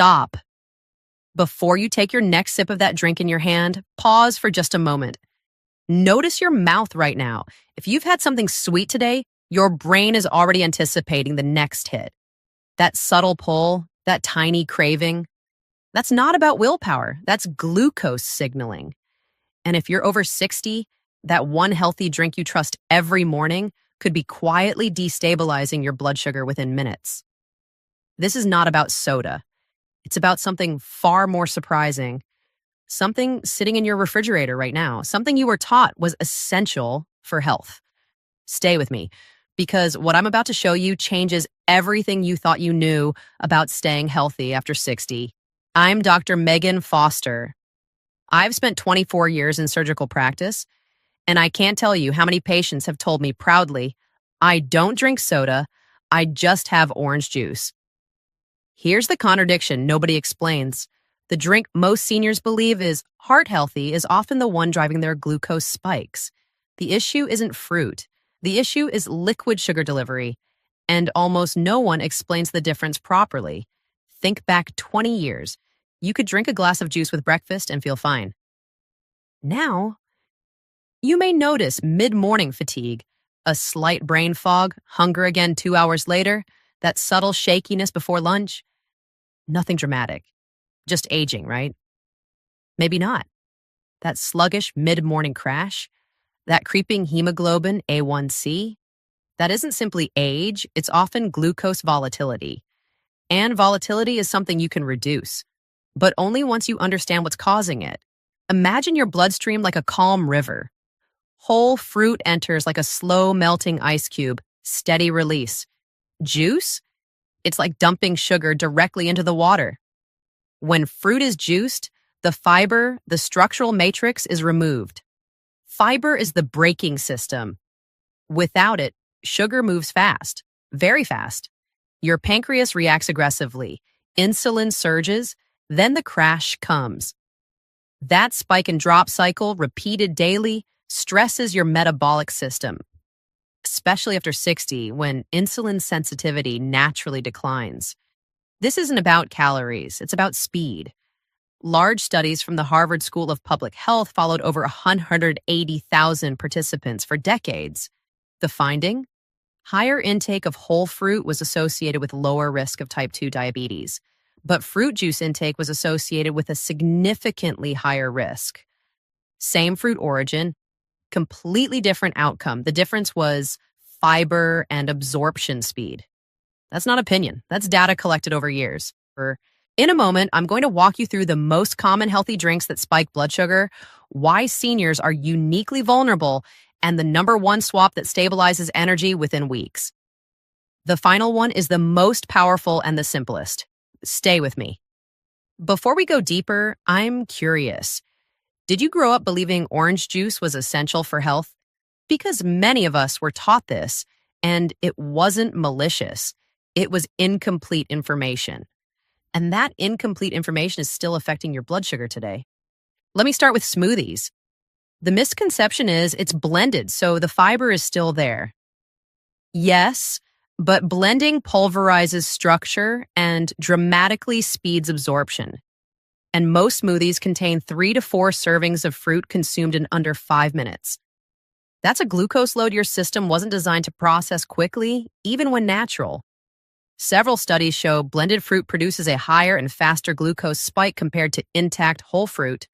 stop. Before you take your next sip of that drink in your hand, pause for just a moment. Notice your mouth right now. If you've had something sweet today, your brain is already anticipating the next hit. That subtle pull, that tiny craving, that's not about willpower. That's glucose signaling. And if you're over 60, that one healthy drink you trust every morning could be quietly destabilizing your blood sugar within minutes. This is not about soda. It's about something far more surprising, something sitting in your refrigerator right now, something you were taught was essential for health. Stay with me, because what I'm about to show you changes everything you thought you knew about staying healthy after 60. I'm Dr. Megan Foster. I've spent 24 years in surgical practice, and I can't tell you how many patients have told me proudly, I don't drink soda, I just have orange juice. Here's the contradiction nobody explains. The drink most seniors believe is heart healthy is often the one driving their glucose spikes. The issue isn't fruit. The issue is liquid sugar delivery, and almost no one explains the difference properly. Think back 20 years. You could drink a glass of juice with breakfast and feel fine. Now, you may notice mid-morning fatigue, a slight brain fog, hunger again 2 hours later, that subtle shakiness before lunch. Nothing dramatic. Just aging, right? Maybe not. That sluggish mid-morning crash, that creeping hemoglobin A1C, that isn't simply age, it's often glucose volatility. And volatility is something you can reduce, but only once you understand what's causing it. Imagine your bloodstream like a calm river. Whole fruit enters like a slow melting ice cube, steady release. Juice? It's like dumping sugar directly into the water. When fruit is juiced, the fiber, the structural matrix is removed. Fiber is the braking system. Without it, sugar moves fast, very fast. Your pancreas reacts aggressively. Insulin surges, then the crash comes. That spike and drop cycle, repeated daily, stresses your metabolic system, especially after 60, when insulin sensitivity naturally declines. This isn't about calories, it's about speed. Large studies from the Harvard School of Public Health followed over 180,000 participants for decades. The finding? Higher intake of whole fruit was associated with lower risk of type 2 diabetes, but fruit juice intake was associated with a significantly higher risk. Same fruit origin, completely different outcome. The difference was fiber and absorption speed. That's not opinion. That's data collected over years. In a moment, I'm going to walk you through the most common healthy drinks that spike blood sugar, why seniors are uniquely vulnerable, and the number one swap that stabilizes energy within weeks. The final one is the most powerful and the simplest. Stay with me. Before we go deeper, I'm curious. Did you grow up believing orange juice was essential for health? Because many of us were taught this, and it wasn't malicious. It was incomplete information. And that incomplete information is still affecting your blood sugar today. Let me start with smoothies. The misconception is it's blended, so the fiber is still there. Yes, but blending pulverizes structure and dramatically speeds absorption. And most smoothies contain 3 to 4 servings of fruit consumed in under 5 minutes. That's a glucose load your system wasn't designed to process quickly, even when natural. Several studies show blended fruit produces a higher and faster glucose spike compared to intact whole fruit.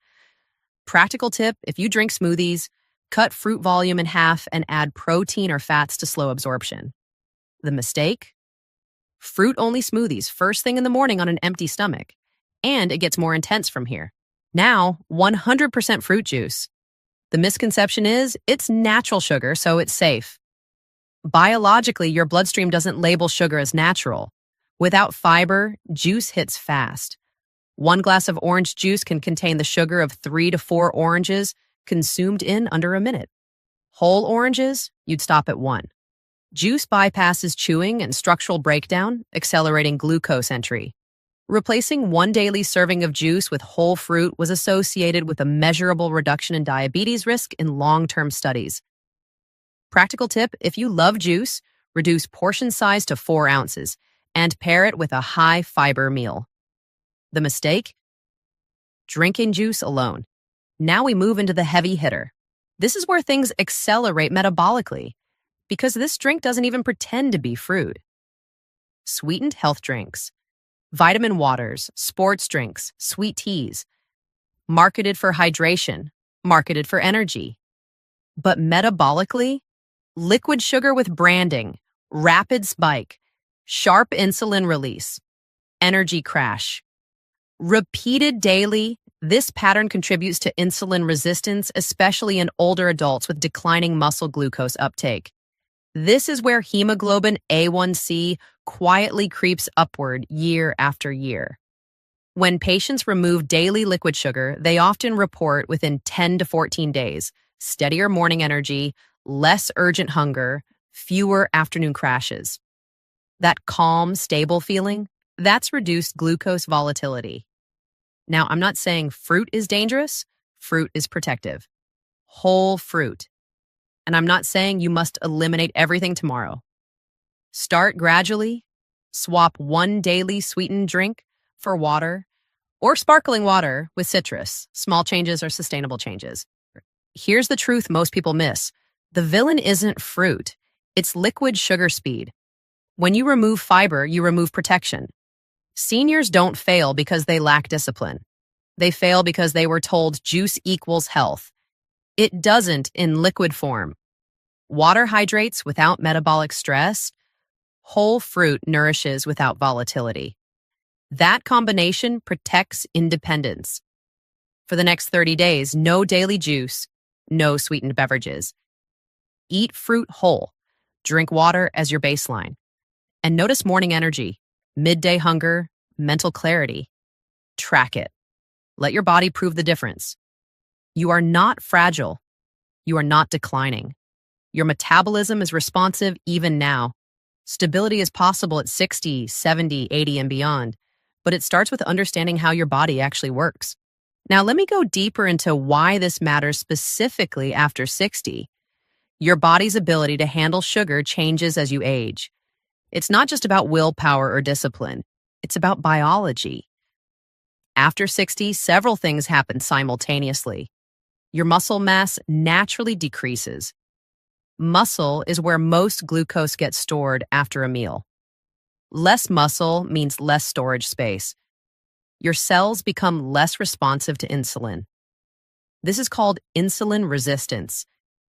Practical tip, if you drink smoothies, cut fruit volume in half and add protein or fats to slow absorption. The mistake? Fruit-only smoothies first thing in the morning on an empty stomach. And it gets more intense from here. Now, 100% fruit juice. The misconception is it's natural sugar, so it's safe. Biologically, your bloodstream doesn't label sugar as natural. Without fiber, juice hits fast. 1 glass of orange juice can contain the sugar of 3 to 4 oranges consumed in under a minute. Whole oranges, you'd stop at 1. Juice bypasses chewing and structural breakdown, accelerating glucose entry. Replacing 1 daily serving of juice with whole fruit was associated with a measurable reduction in diabetes risk in long-term studies. Practical tip, if you love juice, reduce portion size to 4 ounces and pair it with a high-fiber meal. The mistake? Drinking juice alone. Now we move into the heavy hitter. This is where things accelerate metabolically, because this drink doesn't even pretend to be fruit. Sweetened health drinks, vitamin waters, sports drinks, sweet teas, marketed for hydration, marketed for energy. But metabolically, liquid sugar with branding, rapid spike, sharp insulin release, energy crash. Repeated daily, this pattern contributes to insulin resistance, especially in older adults with declining muscle glucose uptake. This is where hemoglobin A1C quietly creeps upward year after year. When patients remove daily liquid sugar, they often report within 10 to 14 days steadier morning energy, less urgent hunger, fewer afternoon crashes. That calm, stable feeling, that's reduced glucose volatility. Now, I'm not saying fruit is dangerous. Fruit is protective. Whole fruit. And I'm not saying you must eliminate everything tomorrow. Start gradually. Swap one daily sweetened drink for water or sparkling water with citrus. Small changes are sustainable changes. Here's the truth most people miss. The villain isn't fruit. It's liquid sugar speed. When you remove fiber, you remove protection. Seniors don't fail because they lack discipline. They fail because they were told juice equals health. It doesn't in liquid form. Water hydrates without metabolic stress. Whole fruit nourishes without volatility. That combination protects independence. For the next 30 days, no daily juice, no sweetened beverages. Eat fruit whole. Drink water as your baseline. And notice morning energy, midday hunger, mental clarity. Track it. Let your body prove the difference. You are not fragile. You are not declining. Your metabolism is responsive even now. Stability is possible at 60, 70, 80, and beyond, but it starts with understanding how your body actually works. Now, let me go deeper into why this matters specifically after 60. Your body's ability to handle sugar changes as you age. It's not just about willpower or discipline. It's about biology. After 60, several things happen simultaneously. Your muscle mass naturally decreases. Muscle is where most glucose gets stored after a meal. Less muscle means less storage space. Your cells become less responsive to insulin. This is called insulin resistance,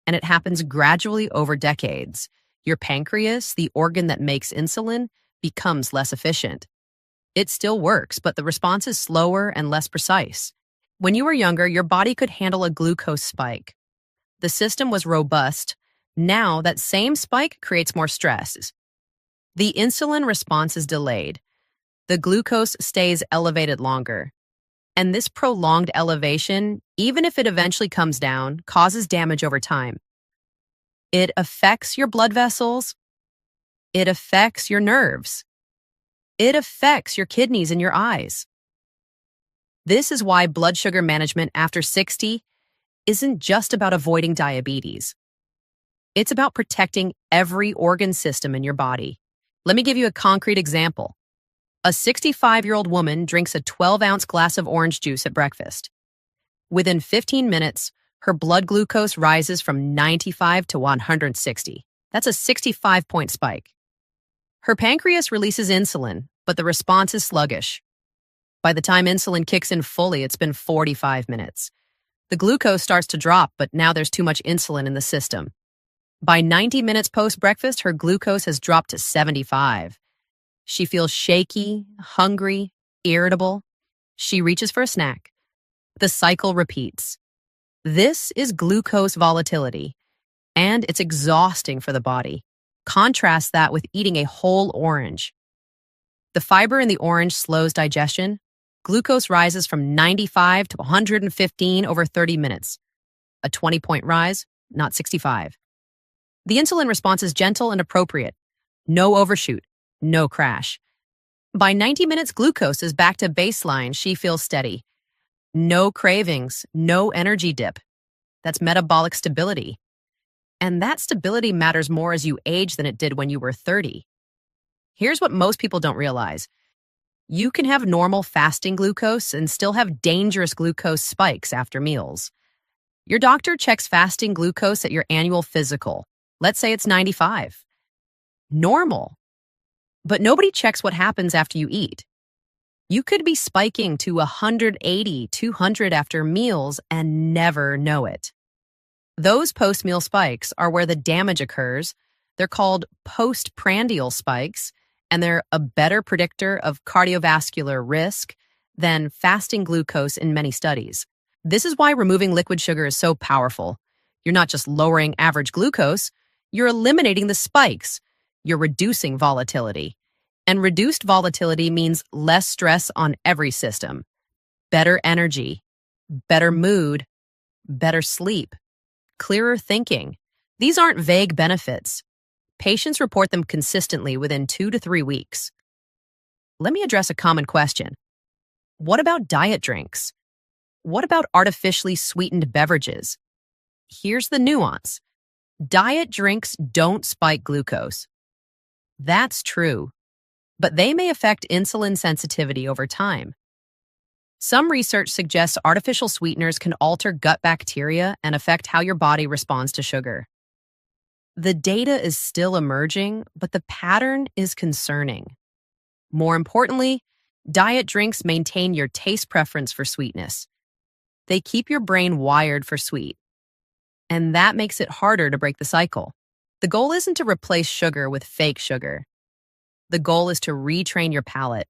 and it happens gradually over decades. Your pancreas, the organ that makes insulin, becomes less efficient. It still works, but the response is slower and less precise. When you were younger, your body could handle a glucose spike. The system was robust. Now, that same spike creates more stress. The insulin response is delayed. The glucose stays elevated longer. And this prolonged elevation, even if it eventually comes down, causes damage over time. It affects your blood vessels. It affects your nerves. It affects your kidneys and your eyes. This is why blood sugar management after 60 isn't just about avoiding diabetes. It's about protecting every organ system in your body. Let me give you a concrete example. A 65-year-old woman drinks a 12-ounce glass of orange juice at breakfast. Within 15 minutes, her blood glucose rises from 95 to 160. That's a 65-point spike. Her pancreas releases insulin, but the response is sluggish. By the time insulin kicks in fully, it's been 45 minutes. The glucose starts to drop, but now there's too much insulin in the system. By 90 minutes post-breakfast, her glucose has dropped to 75. She feels shaky, hungry, irritable. She reaches for a snack. The cycle repeats. This is glucose volatility, and it's exhausting for the body. Contrast that with eating a whole orange. The fiber in the orange slows digestion. Glucose rises from 95 to 115 over 30 minutes. A 20-point rise, not 65. The insulin response is gentle and appropriate. No overshoot, no crash. By 90 minutes, glucose is back to baseline. She feels steady. No cravings, no energy dip. That's metabolic stability. And that stability matters more as you age than it did when you were 30. Here's what most people don't realize. You can have normal fasting glucose and still have dangerous glucose spikes after meals. Your doctor checks fasting glucose at your annual physical. Let's say it's 95. Normal. But nobody checks what happens after you eat. You could be spiking to 180, 200 after meals and never know it. Those post-meal spikes are where the damage occurs. They're called postprandial spikes, and they're a better predictor of cardiovascular risk than fasting glucose in many studies. This is why removing liquid sugar is so powerful. You're not just lowering average glucose, you're eliminating the spikes. You're reducing volatility. And reduced volatility means less stress on every system, better energy, better mood, better sleep, clearer thinking. These aren't vague benefits. Patients report them consistently within 2 to 3 weeks. Let me address a common question. What about diet drinks? What about artificially sweetened beverages? Here's the nuance. Diet drinks don't spike glucose. That's true, but they may affect insulin sensitivity over time. Some research suggests artificial sweeteners can alter gut bacteria and affect how your body responds to sugar. The data is still emerging, but the pattern is concerning. More importantly, diet drinks maintain your taste preference for sweetness. They keep your brain wired for sweet, and that makes it harder to break the cycle. The goal isn't to replace sugar with fake sugar. The goal is to retrain your palate.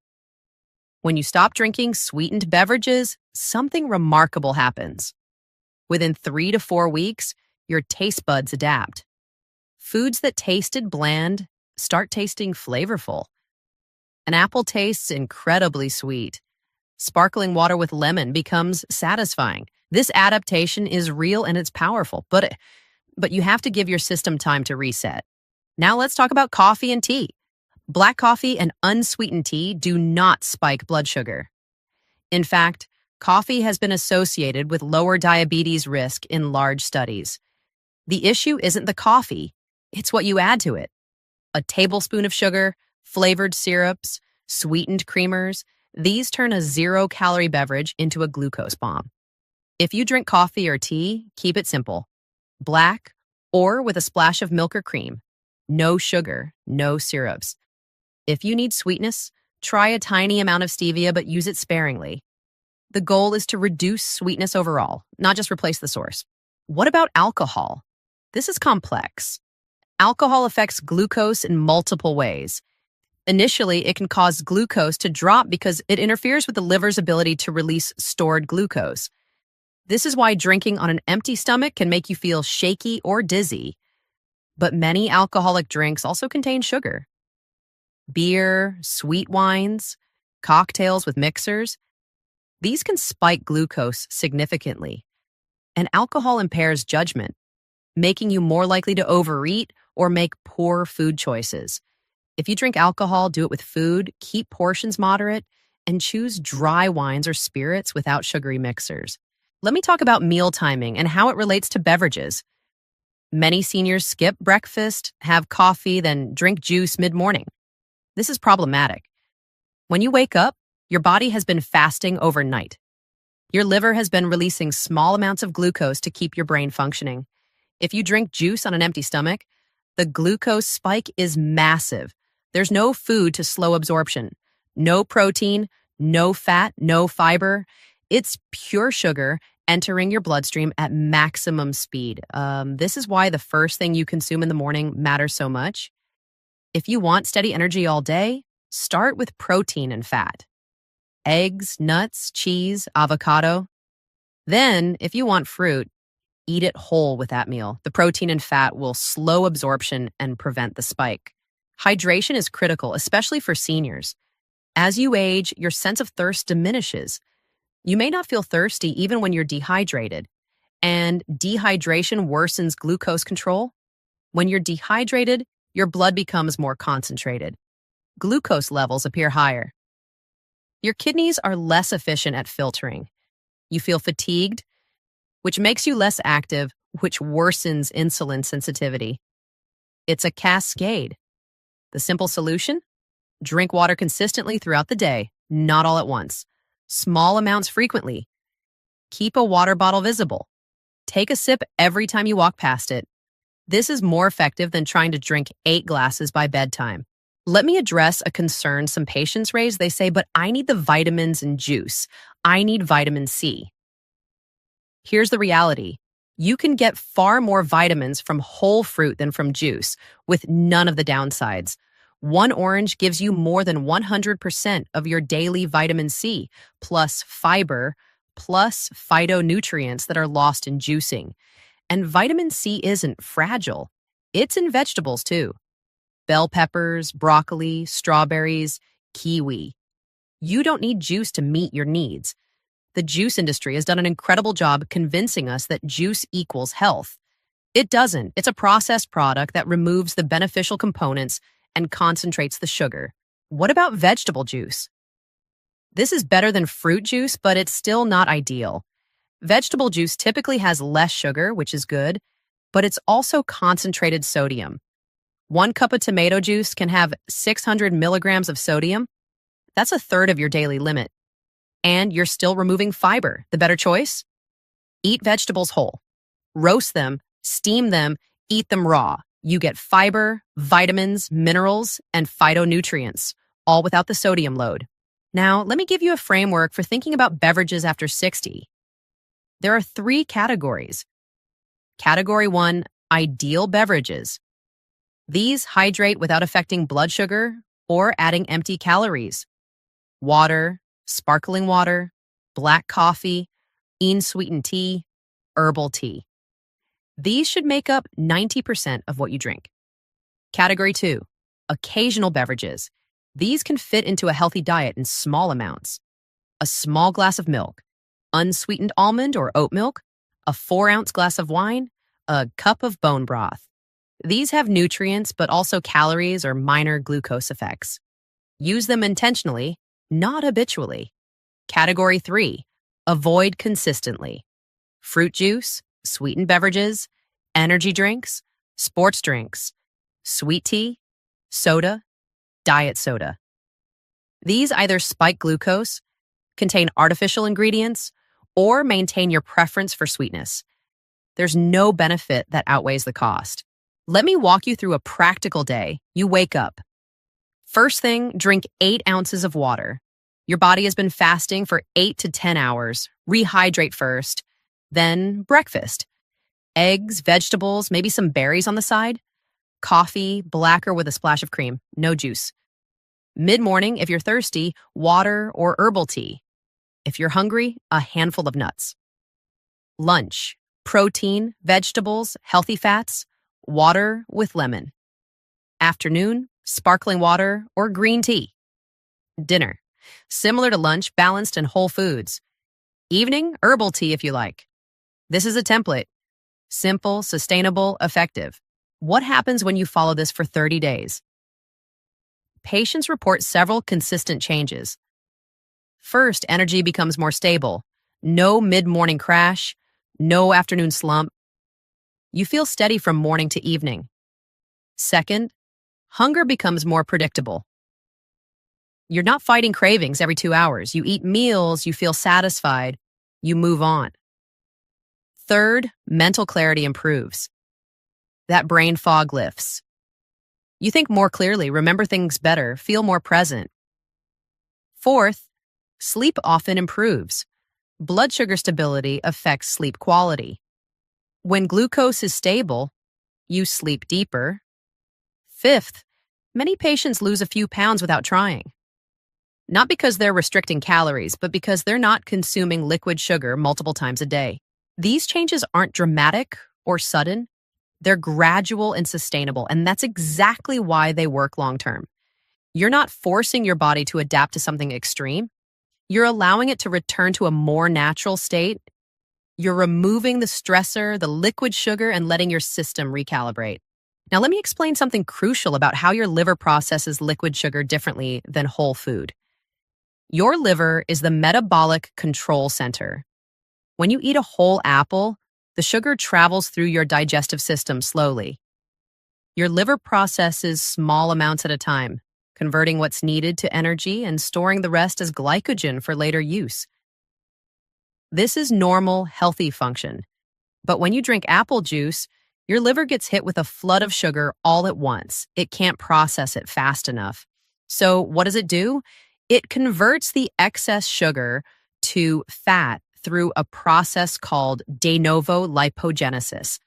When you stop drinking sweetened beverages, something remarkable happens. Within 3 to 4 weeks, your taste buds adapt. Foods that tasted bland start tasting flavorful. An apple tastes incredibly sweet. Sparkling water with lemon becomes satisfying. This adaptation is real and it's powerful, but you have to give your system time to reset. Now let's talk about coffee and tea. Black coffee and unsweetened tea do not spike blood sugar. In fact, coffee has been associated with lower diabetes risk in large studies. The issue isn't the coffee, it's what you add to it. A tablespoon of sugar, flavored syrups, sweetened creamers, these turn a 0-calorie beverage into a glucose bomb. If you drink coffee or tea, keep it simple. Black or with a splash of milk or cream. No sugar, no syrups. If you need sweetness, try a tiny amount of stevia, but use it sparingly. The goal is to reduce sweetness overall, not just replace the source. What about alcohol? This is complex. Alcohol affects glucose in multiple ways. Initially, it can cause glucose to drop because it interferes with the liver's ability to release stored glucose. This is why drinking on an empty stomach can make you feel shaky or dizzy. But many alcoholic drinks also contain sugar. Beer, sweet wines, cocktails with mixers, these can spike glucose significantly. And alcohol impairs judgment, making you more likely to overeat or make poor food choices. If you drink alcohol, do it with food, keep portions moderate, and choose dry wines or spirits without sugary mixers. Let me talk about meal timing and how it relates to beverages. Many seniors skip breakfast, have coffee, then drink juice mid-morning. This is problematic. When you wake up, your body has been fasting overnight. Your liver has been releasing small amounts of glucose to keep your brain functioning. If you drink juice on an empty stomach, the glucose spike is massive. There's no food to slow absorption. No protein, no fat, no fiber. It's pure sugar entering your bloodstream at maximum speed. This is why the first thing you consume in the morning matters so much. If you want steady energy all day, start with protein and fat. Eggs, nuts, cheese, avocado. Then, if you want fruit, eat it whole with that meal. The protein and fat will slow absorption and prevent the spike. Hydration is critical, especially for seniors. As you age, your sense of thirst diminishes. You may not feel thirsty even when you're dehydrated. And dehydration worsens glucose control. When you're dehydrated, your blood becomes more concentrated. Glucose levels appear higher. Your kidneys are less efficient at filtering. You feel fatigued, which makes you less active, which worsens insulin sensitivity. It's a cascade. The simple solution? Drink water consistently throughout the day. not all at once. Small amounts frequently. Keep a water bottle visible. Take a sip every time you walk past it. This is more effective than trying to drink 8 glasses by bedtime. Let me address a concern some patients raise. They say, but I need the vitamins and juice. I need vitamin C. Here's the reality. You can get far more vitamins from whole fruit than from juice, with none of the downsides. One orange gives you more than 100% of your daily vitamin C, plus fiber, plus phytonutrients that are lost in juicing. And vitamin C isn't fragile. It's in vegetables too. Bell peppers, broccoli, strawberries, kiwi. You don't need juice to meet your needs. The juice industry has done an incredible job convincing us that juice equals health. It doesn't. It's a processed product that removes the beneficial components and concentrates the sugar. What about vegetable juice? This is better than fruit juice, but it's still not ideal. Vegetable juice typically has less sugar, which is good, but it's also concentrated sodium. 1 cup of tomato juice can have 600 milligrams of sodium. That's a third of your daily limit. And you're still removing fiber. The better choice? Eat vegetables whole. Roast them, steam them, eat them raw. You get fiber, vitamins, minerals, and phytonutrients, all without the sodium load. Now, let me give you a framework for thinking about beverages after 60. There are 3 categories. Category 1, ideal beverages. These hydrate without affecting blood sugar or adding empty calories. Water, sparkling water, black coffee, sweetened tea, herbal tea. These should make up 90% of what you drink. Category 2, occasional beverages. These can fit into a healthy diet in small amounts. A small glass of milk, unsweetened almond or oat milk, a 4-ounce glass of wine, a cup of bone broth. These have nutrients but also calories or minor glucose effects. Use them intentionally, not habitually. Category 3, avoid consistently. Fruit juice, sweetened beverages, energy drinks, sports drinks, sweet tea, soda, diet soda. These either spike glucose, contain artificial ingredients, or maintain your preference for sweetness. There's no benefit that outweighs the cost. Let me walk you through a practical day. You wake up. First thing, drink 8 ounces of water. Your body has been fasting for 8 to 10 hours. Rehydrate first. Then breakfast. Eggs, vegetables, maybe some berries on the side. Coffee, black or with a splash of cream. No juice. Mid-morning, if you're thirsty, water or herbal tea. If you're hungry, a handful of nuts. Lunch, protein, vegetables, healthy fats, water with lemon. Afternoon, sparkling water or green tea. Dinner, similar to lunch, balanced and whole foods. Evening, herbal tea if you like. This is a template. Simple, sustainable, effective. What happens when you follow this for 30 days? Patients report several consistent changes. First, energy becomes more stable. No mid-morning crash, no afternoon slump. You feel steady from morning to evening. Second, hunger becomes more predictable. You're not fighting cravings every 2 hours. You eat meals, you feel satisfied, you move on. Third, mental clarity improves. That brain fog lifts. You think more clearly, remember things better, feel more present. Fourth, sleep often improves. Blood sugar stability affects sleep quality. When glucose is stable, you sleep deeper. Fifth, many patients lose a few pounds without trying. Not because they're restricting calories, but because they're not consuming liquid sugar multiple times a day. These changes aren't dramatic or sudden. They're gradual and sustainable, and that's exactly why they work long-term. You're not forcing your body to adapt to something extreme. You're allowing it to return to a more natural state. You're removing the stressor, the liquid sugar, and letting your system recalibrate. Now, let me explain something crucial about how your liver processes liquid sugar differently than whole food. Your liver is the metabolic control center. When you eat a whole apple, the sugar travels through your digestive system slowly. Your liver processes small amounts at a time, converting what's needed to energy and storing the rest as glycogen for later use. This is normal, healthy function. But when you drink apple juice, your liver gets hit with a flood of sugar all at once. It can't process it fast enough. So what does it do? It converts the excess sugar to fat through a process called de novo lipogenesis.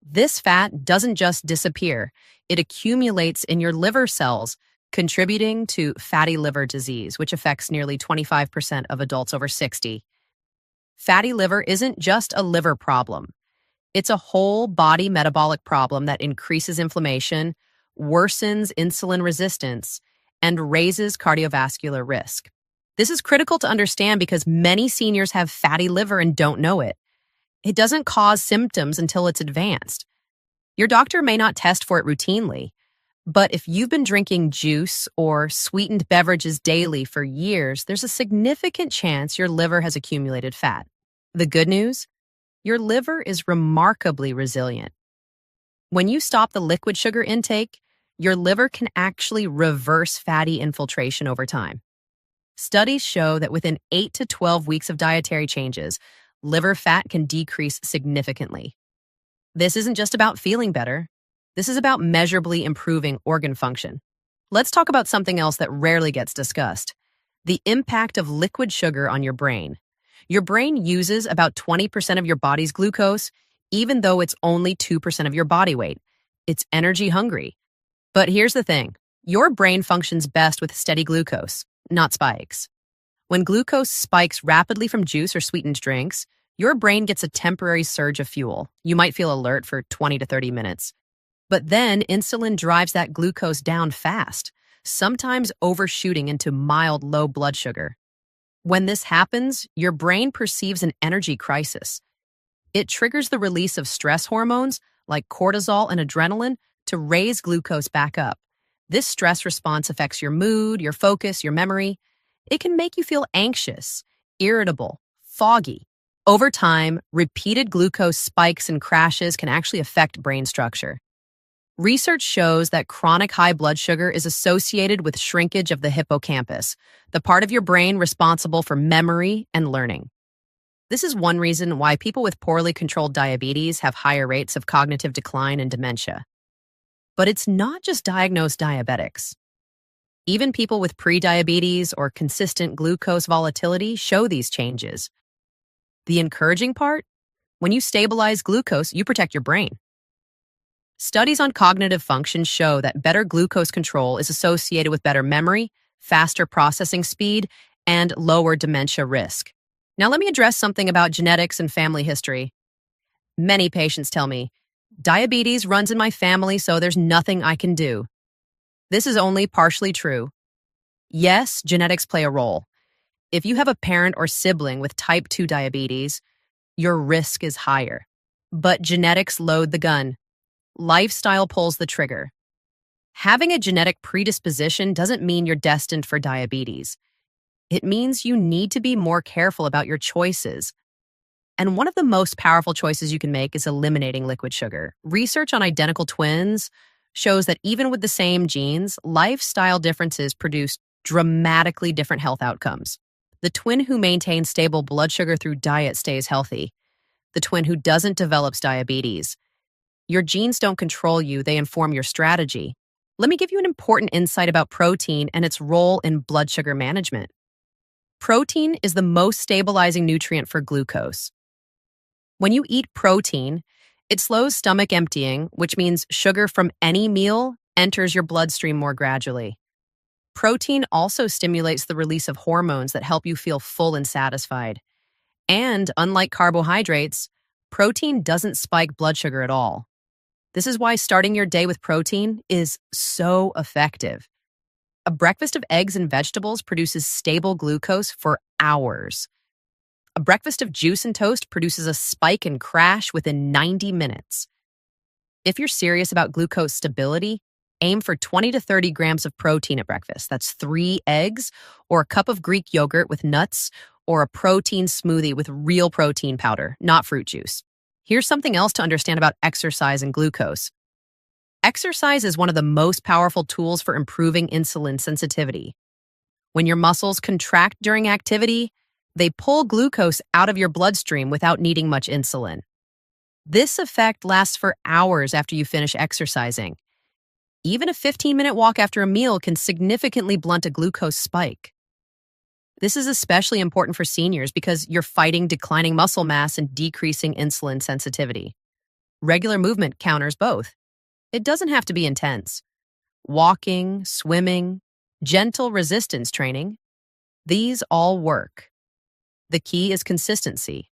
This fat doesn't just disappear. It accumulates in your liver cells, contributing to fatty liver disease, which affects nearly 25% of adults over 60. Fatty liver isn't just a liver problem. It's a whole body metabolic problem that increases inflammation, worsens insulin resistance, and raises cardiovascular risk. This is critical to understand because many seniors have fatty liver and don't know it. It doesn't cause symptoms until it's advanced. Your doctor may not test for it routinely, but if you've been drinking juice or sweetened beverages daily for years, there's a significant chance your liver has accumulated fat. The good news? Your liver is remarkably resilient. When you stop the liquid sugar intake, your liver can actually reverse fatty infiltration over time. Studies show that within 8 to 12 weeks of dietary changes, liver fat can decrease significantly. This isn't just about feeling better. This is about measurably improving organ function. Let's talk about something else that rarely gets discussed: the impact of liquid sugar on your brain. Your brain uses about 20% of your body's glucose, even though it's only 2% of your body weight. It's energy hungry. But here's the thing: your brain functions best with steady glucose, not spikes. When glucose spikes rapidly from juice or sweetened drinks, your brain gets a temporary surge of fuel. You might feel alert for 20 to 30 minutes. But then insulin drives that glucose down fast, sometimes overshooting into mild low blood sugar. When this happens, your brain perceives an energy crisis. It triggers the release of stress hormones like cortisol and adrenaline to raise glucose back up. This stress response affects your mood, your focus, your memory. It can make you feel anxious, irritable, foggy. Over time, repeated glucose spikes and crashes can actually affect brain structure. Research shows that chronic high blood sugar is associated with shrinkage of the hippocampus, the part of your brain responsible for memory and learning. This is one reason why people with poorly controlled diabetes have higher rates of cognitive decline and dementia. But it's not just diagnosed diabetics. Even people with prediabetes or consistent glucose volatility show these changes. The encouraging part? When you stabilize glucose, you protect your brain. Studies on cognitive function show that better glucose control is associated with better memory, faster processing speed, and lower dementia risk. Now let me address something about genetics and family history. Many patients tell me, diabetes runs in my family, so there's nothing I can do. This is only partially true. Yes, genetics play a role. If you have a parent or sibling with type 2 diabetes, your risk is higher. But genetics load the gun. Lifestyle pulls the trigger. Having a genetic predisposition doesn't mean you're destined for diabetes. It means you need to be more careful about your choices. And one of the most powerful choices you can make is eliminating liquid sugar. Research on identical twins shows that even with the same genes, lifestyle differences produce dramatically different health outcomes. The twin who maintains stable blood sugar through diet stays healthy. The twin who doesn't develops diabetes. Your genes don't control you, they inform your strategy. Let me give you an important insight about protein and its role in blood sugar management. Protein is the most stabilizing nutrient for glucose. When you eat protein, it slows stomach emptying, which means sugar from any meal enters your bloodstream more gradually. Protein also stimulates the release of hormones that help you feel full and satisfied. And unlike carbohydrates, protein doesn't spike blood sugar at all. This is why starting your day with protein is so effective. A breakfast of eggs and vegetables produces stable glucose for hours. A breakfast of juice and toast produces a spike and crash within 90 minutes. If you're serious about glucose stability, aim for 20 to 30 grams of protein at breakfast. That's 3 eggs, or a cup of Greek yogurt with nuts, or a protein smoothie with real protein powder, not fruit juice. Here's something else to understand about exercise and glucose. Exercise is one of the most powerful tools for improving insulin sensitivity. When your muscles contract during activity, they pull glucose out of your bloodstream without needing much insulin. This effect lasts for hours after you finish exercising. Even a 15-minute walk after a meal can significantly blunt a glucose spike. This is especially important for seniors because you're fighting declining muscle mass and decreasing insulin sensitivity. Regular movement counters both. It doesn't have to be intense. Walking, swimming, gentle resistance training, these all work. The key is consistency.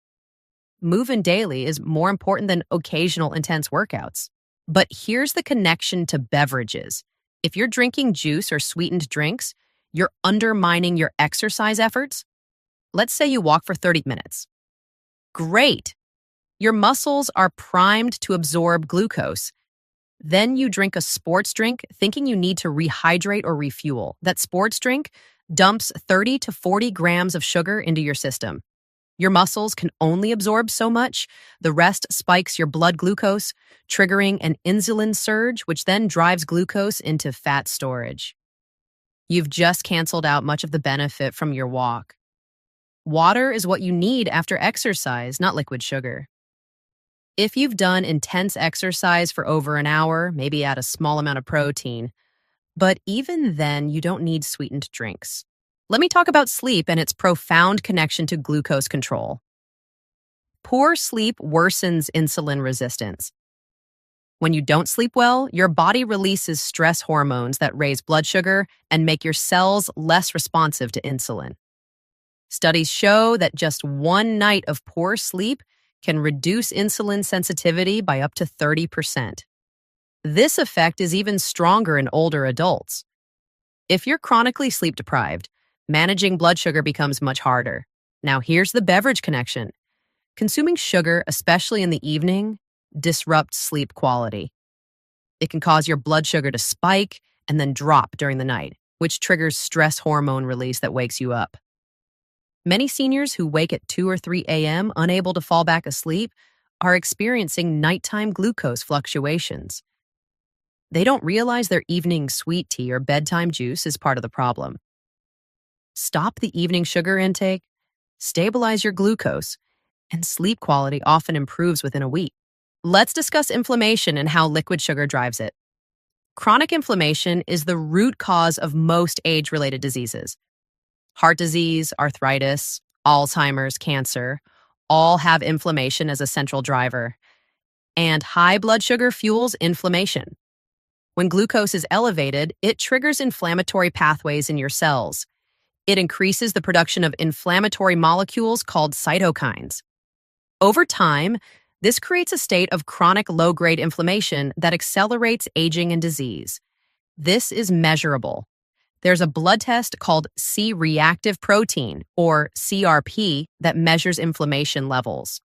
Moving daily is more important than occasional intense workouts. But here's the connection to beverages. If you're drinking juice or sweetened drinks, you're undermining your exercise efforts. Let's say you walk for 30 minutes. Great! Your muscles are primed to absorb glucose. Then you drink a sports drink thinking you need to rehydrate or refuel. That sports drink dumps 30 to 40 grams of sugar into your system. Your muscles can only absorb so much. The rest spikes your blood glucose, triggering an insulin surge, which then drives glucose into fat storage. You've just canceled out much of the benefit from your walk. Water is what you need after exercise, not liquid sugar. If you've done intense exercise for over an hour, maybe add a small amount of protein. But even then, you don't need sweetened drinks. Let me talk about sleep and its profound connection to glucose control. Poor sleep worsens insulin resistance. When you don't sleep well, your body releases stress hormones that raise blood sugar and make your cells less responsive to insulin. Studies show that just one night of poor sleep can reduce insulin sensitivity by up to 30%. This effect is even stronger in older adults. If you're chronically sleep deprived, managing blood sugar becomes much harder. Now here's the beverage connection. Consuming sugar, especially in the evening, disrupts sleep quality. It can cause your blood sugar to spike and then drop during the night, which triggers stress hormone release that wakes you up. Many seniors who wake at 2 or 3 a.m. unable to fall back asleep are experiencing nighttime glucose fluctuations. They don't realize their evening sweet tea or bedtime juice is part of the problem. Stop the evening sugar intake, stabilize your glucose, and sleep quality often improves within a week. Let's discuss inflammation and how liquid sugar drives it. Chronic inflammation is the root cause of most age-related diseases. Heart disease, arthritis, Alzheimer's, cancer, all have inflammation as a central driver. And high blood sugar fuels inflammation. When glucose is elevated, it triggers inflammatory pathways in your cells. It increases the production of inflammatory molecules called cytokines. Over time, this creates a state of chronic low-grade inflammation that accelerates aging and disease. This is measurable. There's a blood test called C-reactive protein, or CRP, that measures inflammation levels.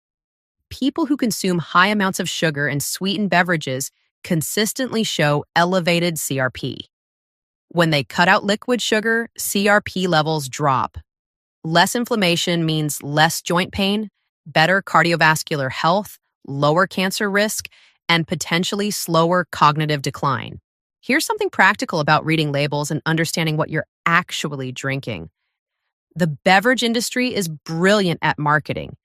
People who consume high amounts of sugar and sweetened beverages consistently show elevated CRP. When they cut out liquid sugar, CRP levels drop. Less inflammation means less joint pain, better cardiovascular health, lower cancer risk, and potentially slower cognitive decline. Here's something practical about reading labels and understanding what you're actually drinking. The beverage industry is brilliant at marketing.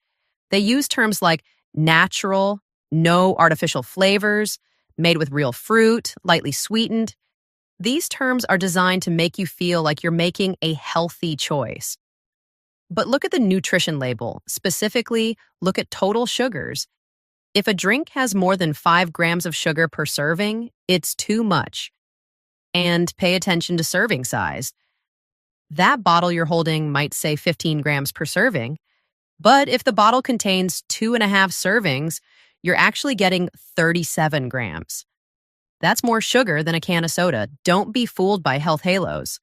They use terms like natural, no artificial flavors, made with real fruit, lightly sweetened. These terms are designed to make you feel like you're making a healthy choice. But look at the nutrition label. Specifically, look at total sugars. If a drink has more than 5 grams of sugar per serving, it's too much. And pay attention to serving size. That bottle you're holding might say 15 grams per serving, but if the bottle contains 2.5 servings, you're actually getting 37 grams. That's more sugar than a can of soda. Don't be fooled by health halos.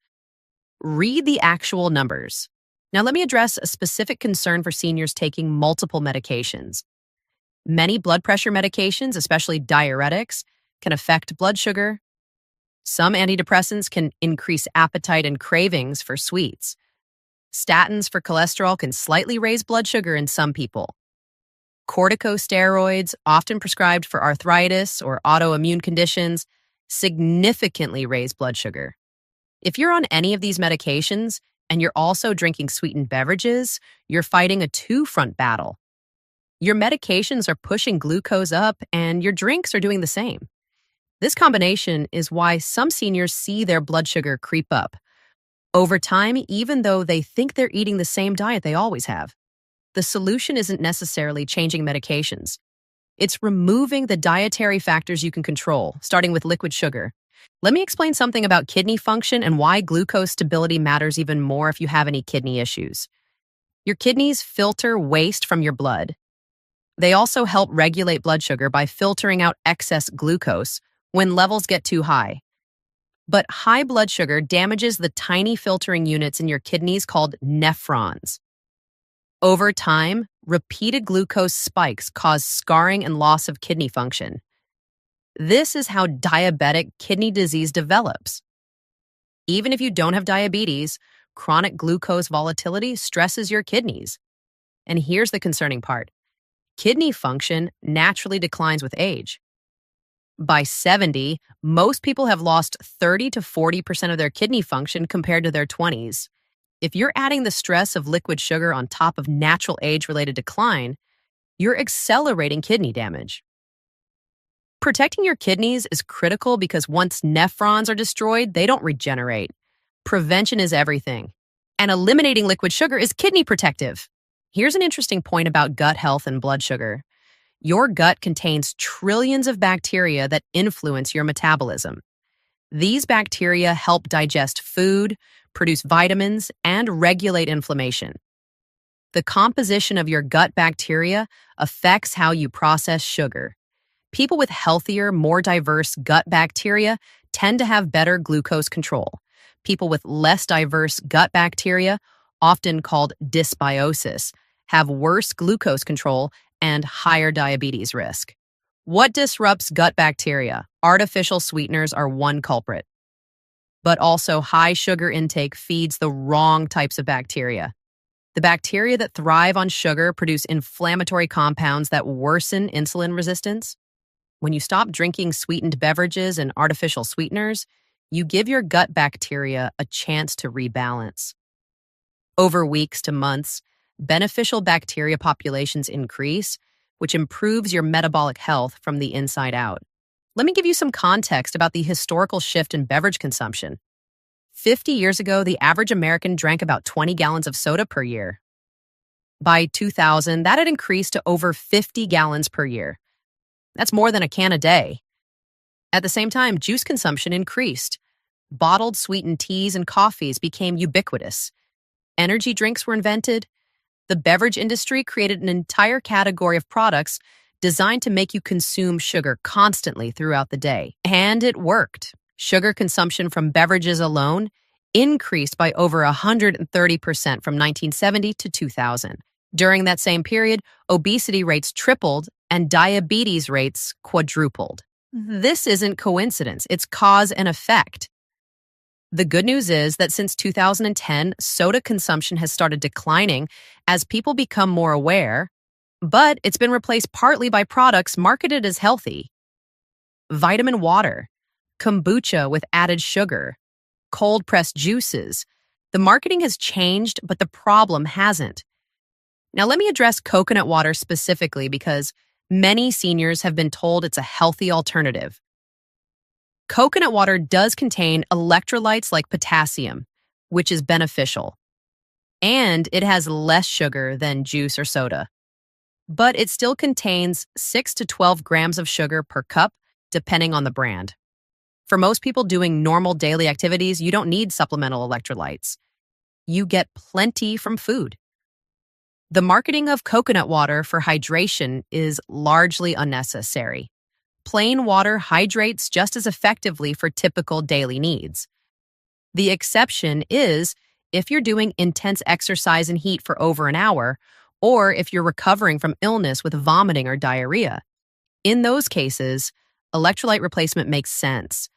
Read the actual numbers. Now let me address a specific concern for seniors taking multiple medications. Many blood pressure medications, especially diuretics, can affect blood sugar. Some antidepressants can increase appetite and cravings for sweets. Statins for cholesterol can slightly raise blood sugar in some people. Corticosteroids, often prescribed for arthritis or autoimmune conditions, significantly raise blood sugar. If you're on any of these medications and you're also drinking sweetened beverages, you're fighting a two-front battle. Your medications are pushing glucose up and your drinks are doing the same. This combination is why some seniors see their blood sugar creep up over time, even though they think they're eating the same diet they always have. The solution isn't necessarily changing medications. It's removing the dietary factors you can control, starting with liquid sugar. Let me explain something about kidney function and why glucose stability matters even more if you have any kidney issues. Your kidneys filter waste from your blood. They also help regulate blood sugar by filtering out excess glucose when levels get too high. But high blood sugar damages the tiny filtering units in your kidneys called nephrons. Over time, repeated glucose spikes cause scarring and loss of kidney function. This is how diabetic kidney disease develops. Even if you don't have diabetes, chronic glucose volatility stresses your kidneys. And here's the concerning part. Kidney function naturally declines with age. By 70, most people have lost 30 to 40% of their kidney function compared to their 20s. If you're adding the stress of liquid sugar on top of natural age-related decline, you're accelerating kidney damage. Protecting your kidneys is critical because once nephrons are destroyed, they don't regenerate. Prevention is everything. And eliminating liquid sugar is kidney protective. Here's an interesting point about gut health and blood sugar. Your gut contains trillions of bacteria that influence your metabolism. These bacteria help digest food, produce vitamins, and regulate inflammation. The composition of your gut bacteria affects how you process sugar. People with healthier, more diverse gut bacteria tend to have better glucose control. People with less diverse gut bacteria, often called dysbiosis, have worse glucose control and higher diabetes risk. What disrupts gut bacteria? Artificial sweeteners are one culprit. But also high sugar intake feeds the wrong types of bacteria. The bacteria that thrive on sugar produce inflammatory compounds that worsen insulin resistance. When you stop drinking sweetened beverages and artificial sweeteners, you give your gut bacteria a chance to rebalance. Over weeks to months, beneficial bacteria populations increase, which improves your metabolic health from the inside out. Let me give you some context about the historical shift in beverage consumption. 50 years ago, the average American drank about 20 gallons of soda per year. By 2000, that had increased to over 50 gallons per year. That's more than a can a day. At the same time, juice consumption increased. Bottled sweetened teas and coffees became ubiquitous. Energy drinks were invented. The beverage industry created an entire category of products designed to make you consume sugar constantly throughout the day. And it worked. Sugar consumption from beverages alone increased by over 130% from 1970 to 2000. During that same period, obesity rates tripled and diabetes rates quadrupled. This isn't coincidence, it's cause and effect. The good news is that since 2010, soda consumption has started declining as people become more aware, but it's been replaced partly by products marketed as healthy. Vitamin water, kombucha with added sugar, cold-pressed juices. The marketing has changed, but the problem hasn't. Now let me address coconut water specifically because many seniors have been told it's a healthy alternative. Coconut water does contain electrolytes like potassium, which is beneficial. And it has less sugar than juice or soda. But it still contains 6 to 12 grams of sugar per cup, depending on the brand. For most people doing normal daily activities, you don't need supplemental electrolytes. You get plenty from food. The marketing of coconut water for hydration is largely unnecessary. Plain water hydrates just as effectively for typical daily needs. The exception is if you're doing intense exercise and heat for over an hour, or if you're recovering from illness with vomiting or diarrhea. In those cases, electrolyte replacement makes sense.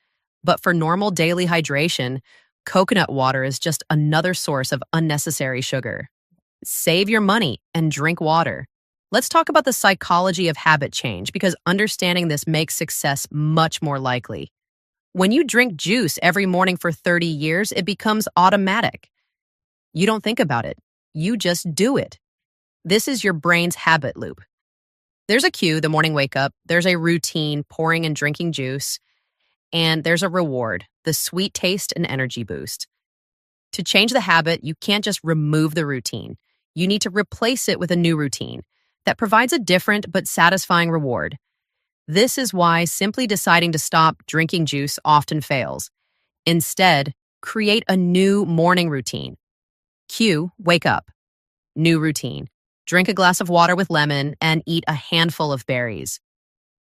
But for normal daily hydration, coconut water is just another source of unnecessary sugar. Save your money and drink water. Let's talk about the psychology of habit change because understanding this makes success much more likely. When you drink juice every morning for 30 years, it becomes automatic. You don't think about it. You just do it. This is your brain's habit loop. There's a cue, the morning wake up. There's a routine, pouring and drinking juice. And there's a reward, the sweet taste and energy boost. To change the habit, you can't just remove the routine. You need to replace it with a new routine that provides a different but satisfying reward. This is why simply deciding to stop drinking juice often fails. Instead, create a new morning routine. Cue, wake up. New routine. Drink a glass of water with lemon and eat a handful of berries.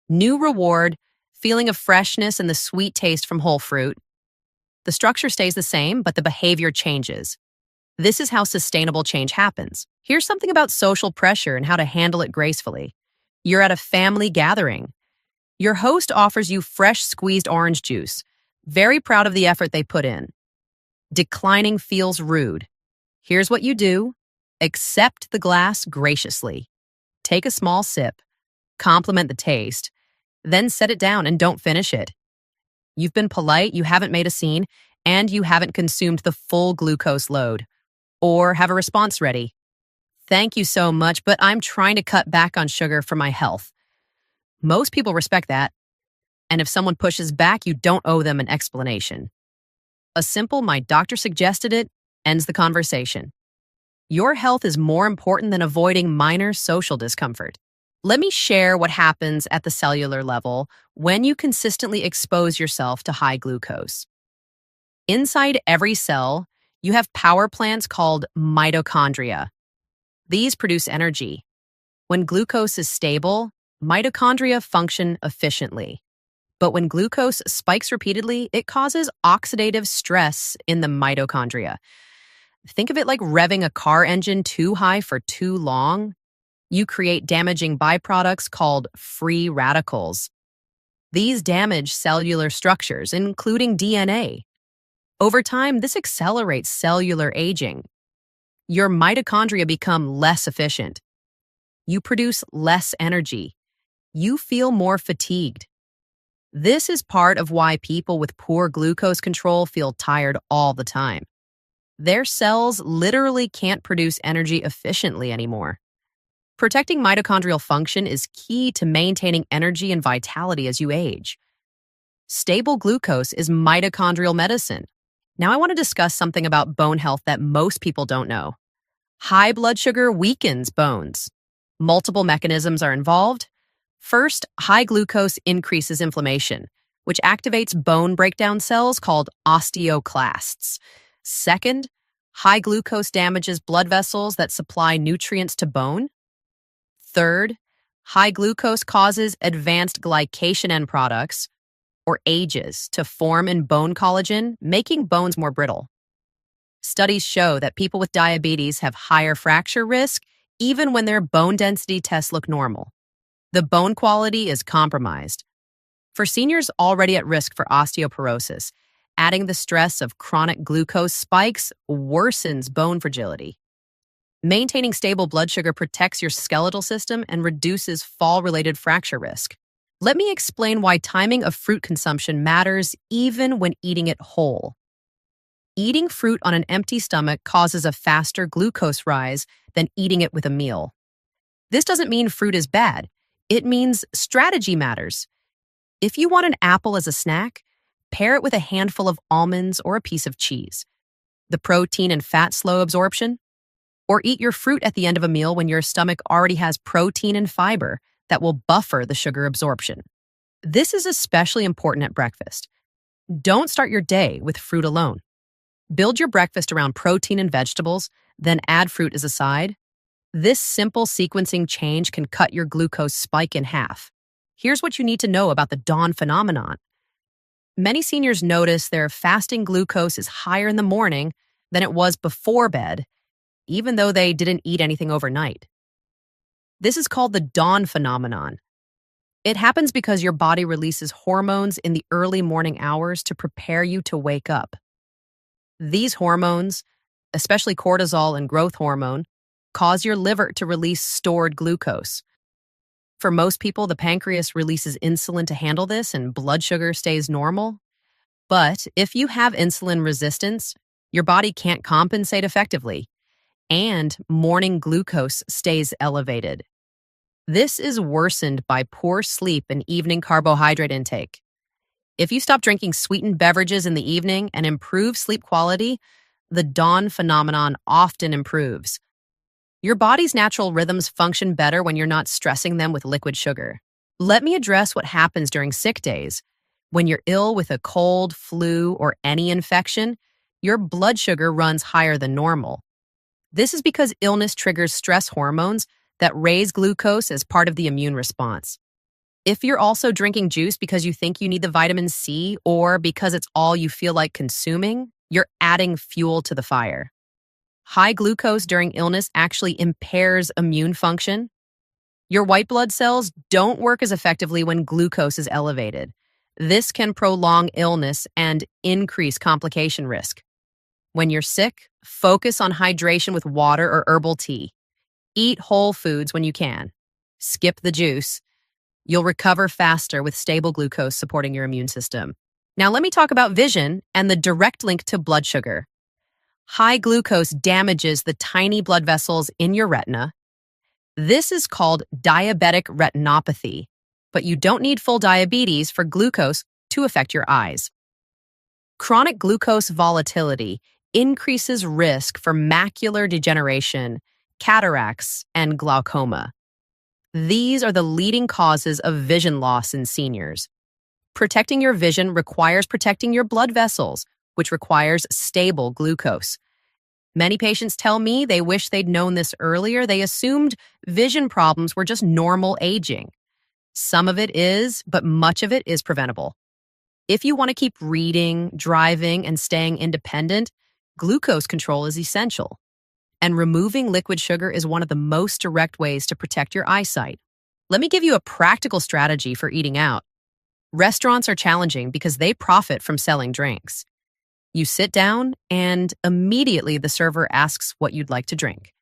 New reward, feeling of freshness and the sweet taste from whole fruit. The structure stays the same, but the behavior changes. This is how sustainable change happens. Here's something about social pressure and how to handle it gracefully. You're at a family gathering. Your host offers you fresh squeezed orange juice. Very proud of the effort they put in. Declining feels rude. Here's what you do. Accept the glass graciously. Take a small sip. Compliment the taste. Then set it down and don't finish it. You've been polite, you haven't made a scene, and you haven't consumed the full glucose load. Or have a response ready. Thank you so much, but I'm trying to cut back on sugar for my health. Most people respect that. And if someone pushes back, you don't owe them an explanation. A simple, my doctor suggested it, ends the conversation. Your health is more important than avoiding minor social discomfort. Let me share what happens at the cellular level when you consistently expose yourself to high glucose. Inside every cell, you have power plants called mitochondria. These produce energy. When glucose is stable, mitochondria function efficiently. But when glucose spikes repeatedly, it causes oxidative stress in the mitochondria. Think of it like revving a car engine too high for too long. You create damaging byproducts called free radicals. These damage cellular structures, including DNA. Over time, this accelerates cellular aging. Your mitochondria become less efficient. You produce less energy. You feel more fatigued. This is part of why people with poor glucose control feel tired all the time. Their cells literally can't produce energy efficiently anymore. Protecting mitochondrial function is key to maintaining energy and vitality as you age. Stable glucose is mitochondrial medicine. Now I want to discuss something about bone health that most people don't know. High blood sugar weakens bones. Multiple mechanisms are involved. First, high glucose increases inflammation, which activates bone breakdown cells called osteoclasts. Second, high glucose damages blood vessels that supply nutrients to bone. Third, high glucose causes advanced glycation end products, or AGEs, to form in bone collagen, making bones more brittle. Studies show that people with diabetes have higher fracture risk even when their bone density tests look normal. The bone quality is compromised. For seniors already at risk for osteoporosis, adding the stress of chronic glucose spikes worsens bone fragility. Maintaining stable blood sugar protects your skeletal system and reduces fall-related fracture risk. Let me explain why timing of fruit consumption matters even when eating it whole. Eating fruit on an empty stomach causes a faster glucose rise than eating it with a meal. This doesn't mean fruit is bad. It means strategy matters. If you want an apple as a snack, pair it with a handful of almonds or a piece of cheese. The protein and fat slow absorption. Or eat your fruit at the end of a meal when your stomach already has protein and fiber that will buffer the sugar absorption. This is especially important at breakfast. Don't start your day with fruit alone. Build your breakfast around protein and vegetables, then add fruit as a side. This simple sequencing change can cut your glucose spike in half. Here's what you need to know about the dawn phenomenon. Many seniors notice their fasting glucose is higher in the morning than it was before bed, even though they didn't eat anything overnight. This is called the dawn phenomenon. It happens because your body releases hormones in the early morning hours to prepare you to wake up. These hormones, especially cortisol and growth hormone, cause your liver to release stored glucose. For most people, the pancreas releases insulin to handle this and blood sugar stays normal. But if you have insulin resistance, your body can't compensate effectively, and morning glucose stays elevated. This is worsened by poor sleep and evening carbohydrate intake. If you stop drinking sweetened beverages in the evening and improve sleep quality, the dawn phenomenon often improves. Your body's natural rhythms function better when you're not stressing them with liquid sugar. Let me address what happens during sick days. When you're ill with a cold, flu, or any infection, your blood sugar runs higher than normal. This is because illness triggers stress hormones that raise glucose as part of the immune response. If you're also drinking juice because you think you need the vitamin C or because it's all you feel like consuming, you're adding fuel to the fire. High glucose during illness actually impairs immune function. Your white blood cells don't work as effectively when glucose is elevated. This can prolong illness and increase complication risk. When you're sick, focus on hydration with water or herbal tea. Eat whole foods when you can. Skip the juice. You'll recover faster with stable glucose supporting your immune system. Now let me talk about vision and the direct link to blood sugar. High glucose damages the tiny blood vessels in your retina. This is called diabetic retinopathy, but you don't need full diabetes for glucose to affect your eyes. Chronic glucose volatility increases risk for macular degeneration, cataracts, and glaucoma. These are the leading causes of vision loss in seniors. Protecting your vision requires protecting your blood vessels, which requires stable glucose. Many patients tell me they wish they'd known this earlier. They assumed vision problems were just normal aging. Some of it is, but much of it is preventable. If you want to keep reading, driving, and staying independent, glucose control is essential. And removing liquid sugar is one of the most direct ways to protect your eyesight. Let me give you a practical strategy for eating out. Restaurants are challenging because they profit from selling drinks. You sit down, and immediately the server asks what you'd like to drink.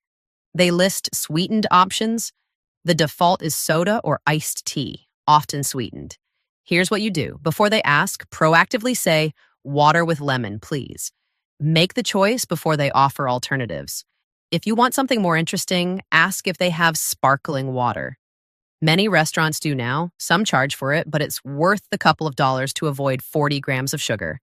They list sweetened options. The default is soda or iced tea, often sweetened. Here's what you do. Before they ask, proactively say, "Water with lemon, please." Make the choice before they offer alternatives. If you want something more interesting, ask if they have sparkling water. Many restaurants do now. Some charge for it, but it's worth the couple of dollars to avoid 40 grams of sugar.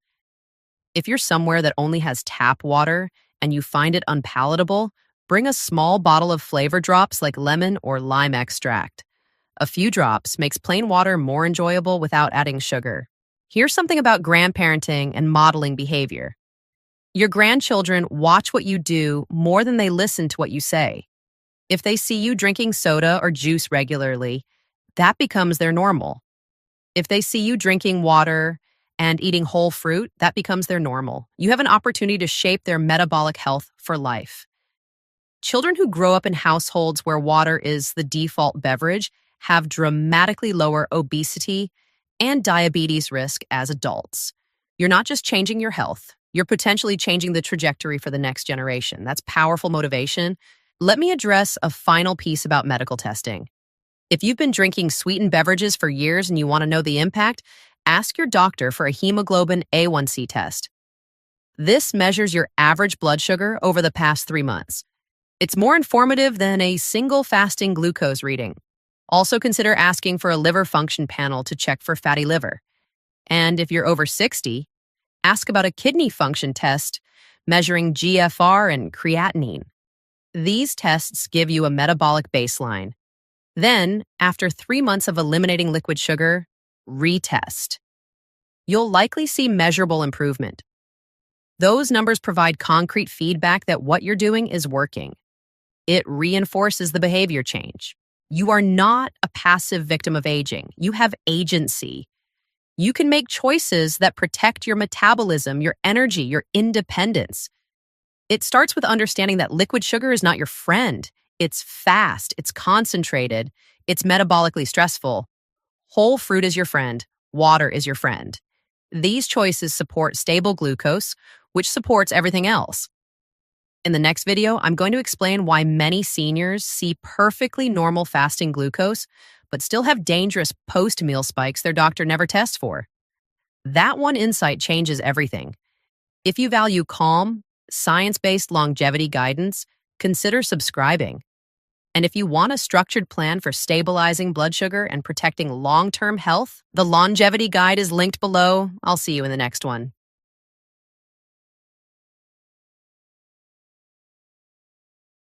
If you're somewhere that only has tap water and you find it unpalatable, bring a small bottle of flavor drops like lemon or lime extract. A few drops makes plain water more enjoyable without adding sugar. Here's something about grandparenting and modeling behavior. Your grandchildren watch what you do more than they listen to what you say. If they see you drinking soda or juice regularly, that becomes their normal. If they see you drinking water and eating whole fruit, that becomes their normal. You have an opportunity to shape their metabolic health for life. Children who grow up in households where water is the default beverage have dramatically lower obesity and diabetes risk as adults. You're not just changing your health, you're potentially changing the trajectory for the next generation. That's powerful motivation. Let me address a final piece about medical testing. If you've been drinking sweetened beverages for years and you want to know the impact, ask your doctor for a hemoglobin A1C test. This measures your average blood sugar over the past 3 months. It's more informative than a single fasting glucose reading. Also consider asking for a liver function panel to check for fatty liver. And if you're over 60, ask about a kidney function test measuring GFR and creatinine. These tests give you a metabolic baseline. Then, after 3 months of eliminating liquid sugar, retest. You'll likely see measurable improvement. Those numbers provide concrete feedback that what you're doing is working. It reinforces the behavior change. You are not a passive victim of aging. You have agency. You can make choices that protect your metabolism, your energy, your independence. It starts with understanding that liquid sugar is not your friend. It's fast, it's concentrated, it's metabolically stressful. Whole fruit is your friend, water is your friend. These choices support stable glucose, which supports everything else. In the next video, I'm going to explain why many seniors see perfectly normal fasting glucose, but still have dangerous post-meal spikes their doctor never tests for. That one insight changes everything. If you value calm, science based longevity guidance, consider subscribing. And if you want a structured plan for stabilizing blood sugar and protecting long term health, the longevity guide is linked below. I'll see you in the next one.